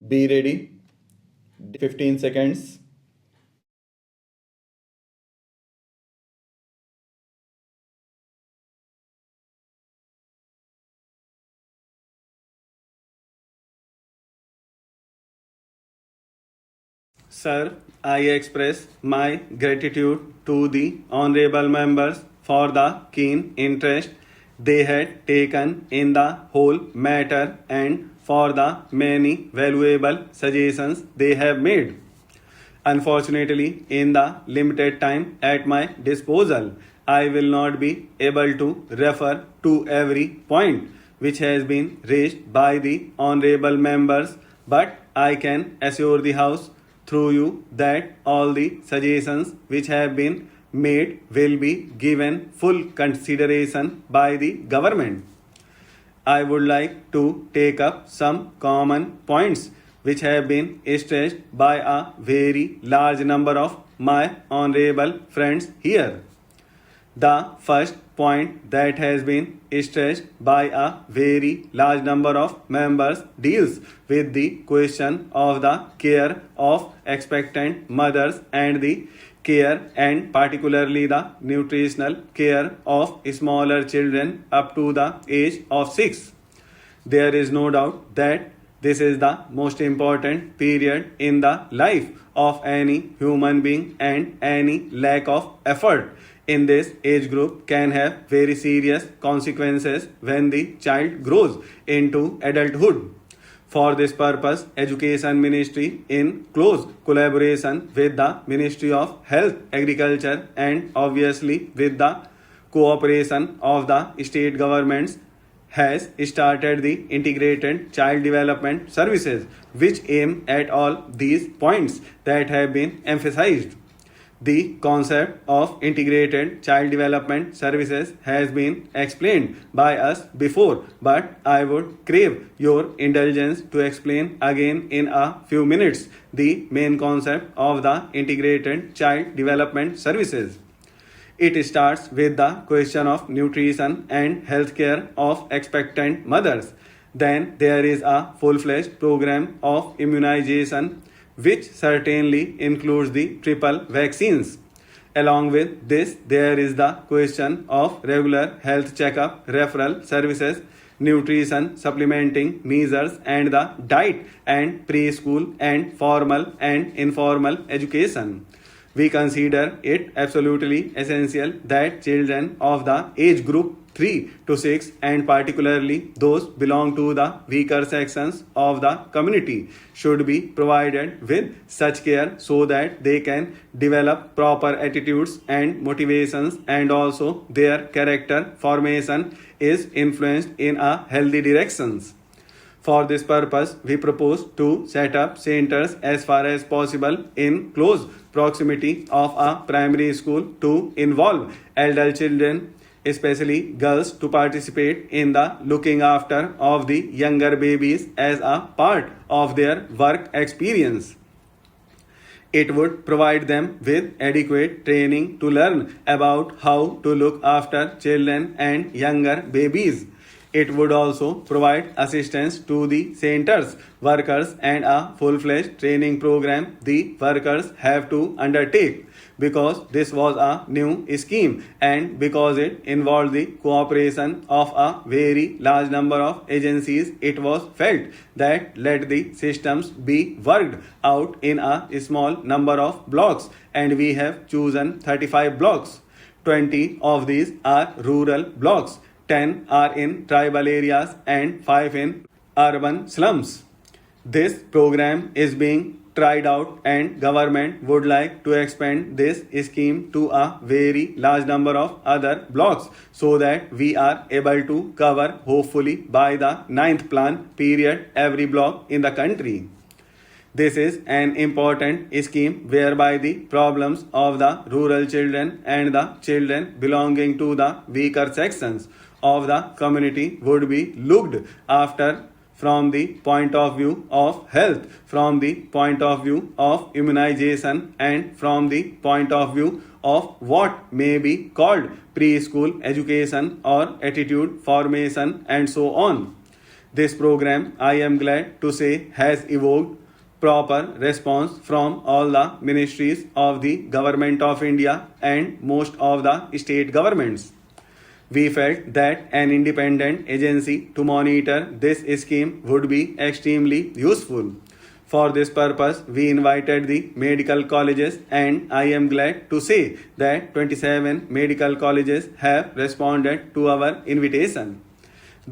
Be ready. 15 seconds. Sir, I express my gratitude to the honorable members for the keen interest they had taken in the whole matter and for the many valuable suggestions they have made. Unfortunately, in the limited time at my disposal, I will not be able to refer to every point which has been raised by the honorable members, but I can assure the House through you that all the suggestions which have been made will be given full consideration by the government. I would like to take up some common points which have been stressed by a very large number of my honorable friends here. The first point that has been stressed by a very large number of members deals with the question of the care of expectant mothers and the care and particularly the nutritional care of smaller children up to the age of 6. There is no doubt that this is the most important period in the life of any human being, and any lack of effort in this age group can have very serious consequences when the child grows into adulthood. For this purpose, Education Ministry, in close collaboration with the Ministry of Health, Agriculture, and obviously with the cooperation of the state governments, has started the integrated child development services which aim at all these points that have been emphasized. The concept of integrated child development services has been explained by us before, but I would crave your indulgence to explain again in a few minutes the main concept of the integrated child development services. It starts with the question of nutrition and healthcare of expectant mothers. Then there is a full-fledged program of immunization which certainly includes the triple vaccines. Along with this, there is the question of regular health checkup, referral services, nutrition supplementing measures, and the diet and preschool and formal and informal education. We consider it absolutely essential that children of the age group 3 to 6, and particularly those belong to the weaker sections of the community, should be provided with such care so that they can develop proper attitudes and motivations, and also their character formation is influenced in a healthy directions. For this purpose, we propose to set up centers as far as possible in close proximity of a primary school to involve adult children, especially girls, to participate in the looking after of the younger babies as a part of their work experience. It would provide them with adequate training to learn about how to look after children and younger babies. It would also provide assistance to the center's workers and a full-fledged training program the workers have to undertake. Because this was a new scheme and because it involved the cooperation of a very large number of agencies, it was felt that let the systems be worked out in a small number of blocks, and we have chosen 35 blocks. 20 of these are rural blocks, 10 are in tribal areas, and 5 in urban slums. This program is being tried out, and government would like to expand this scheme to a very large number of other blocks so that we are able to cover, hopefully by the ninth plan period, every block in the country. This is an important scheme whereby the problems of the rural children and the children belonging to the weaker sections of the community would be looked after from the point of view of health, from the point of view of immunization, and from the point of view of what may be called preschool education or attitude formation, and so on. This program, I am glad to say, has evoked proper response from all the ministries of the Government of India and most of the state governments. We felt that an independent agency to monitor this scheme would be extremely useful. For this purpose, we invited the medical colleges, and I am glad to say that 27 medical colleges have responded to our invitation.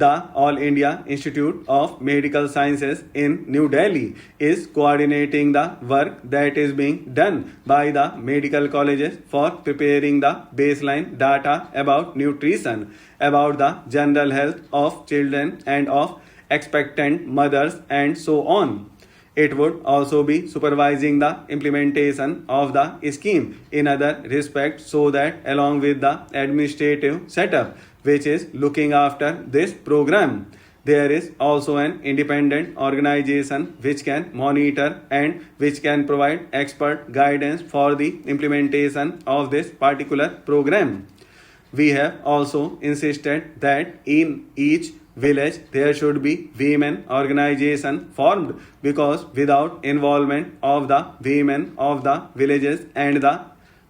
The All India Institute of Medical Sciences in New Delhi is coordinating the work that is being done by the medical colleges for preparing the baseline data about nutrition, about the general health of children and of expectant mothers, and so on. It would also be supervising the implementation of the scheme in other respects so that along with the administrative setup which is looking after this program, there is also an independent organization which can monitor and which can provide expert guidance for the implementation of this particular program. We have also insisted that in each village there should be women organization formed, because without involvement of the women of the villages and the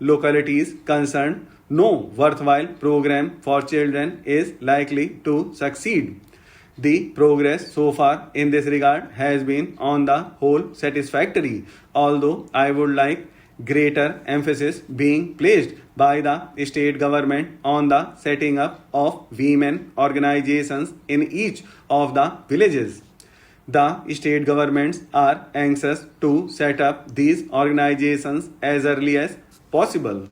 localities concerned, no worthwhile program for children is likely to succeed. The progress so far in this regard has been on the whole satisfactory, although I would like greater emphasis being placed by the state government on the setting up of women organizations in each of the villages. The state governments are anxious to set up these organizations as early as possible.